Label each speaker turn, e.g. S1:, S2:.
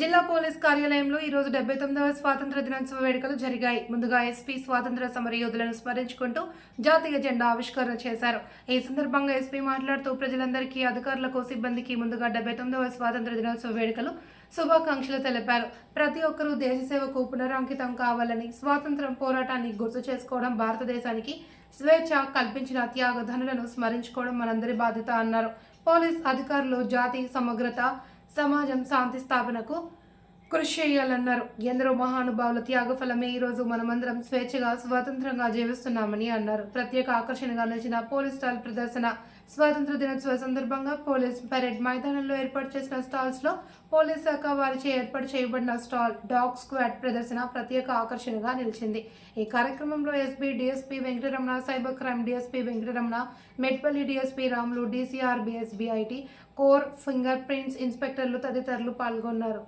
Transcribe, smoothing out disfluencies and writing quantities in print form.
S1: జిల్లా పోలీస్ కార్యాలయంలో ఈ రోజు 79వ స్వాతంత్ర దినోత్సవ వేడుకలు జరిగాయి. ముందుగా ఎస్పీ స్వాతంత్ర సమరయోధులను స్మరించుకుంటూ జాతీయ జెండా ఆవిష్కరణ చేశారు. ఈ సందర్భంగా ఎస్పీ మాట్లాడుతూ ప్రజలందరికీ, అధికారులకు, సిబ్బందికి ముందుగా 79వ స్వాతంత్ర దినోత్సవ వేడుకలు శుభాకాంక్షలు తెలిపారు. ప్రతి ఒక్కరూ దేశ సేవకు పునరంకితం కావాలని, స్వాతంత్ర్యం పోరాటాన్ని గుర్తు చేసుకోవడం, భారతదేశానికి స్వేచ్ఛ కల్పించిన త్యాగధనులను స్మరించుకోవడం మనందరి బాధ్యత అన్నారు. పోలీస్ అధికారులు జాతి సమగ్రత, సమాజం శాంతి స్థాపనకు కృషి చేయాలన్నారు. ఎందరో మహానుభావుల త్యాగఫలమే ఈరోజు మనమందరం స్వేచ్ఛగా, స్వతంత్రంగా జీవిస్తున్నామని అన్నారు. ప్రత్యేక ఆకర్షణగా నిలిచిన పోలీస్ స్టాల్ ప్రదర్శన స్వాతంత్ర దినోత్సవ సందర్భంగా పోలీస్ పరేడ్ మైదానంలో ఏర్పాటు చేసిన స్టాల్స్ లో పోలీస్ శాఖ వారిచే ఏర్పాటు చేయబడిన స్టాల్ డాగ్ స్క్వాడ్ ప్రదర్శన ప్రత్యేక ఆకర్షణగా నిలిచింది. ఈ కార్యక్రమంలో SP DSP Venkataramana, cyber crime DSP Venkataramana, Metpalli DSP Ramulu, DCRB, SBIT core, finger prints ఇన్స్పెక్టర్లు తదితరులు పాల్గొన్నారు.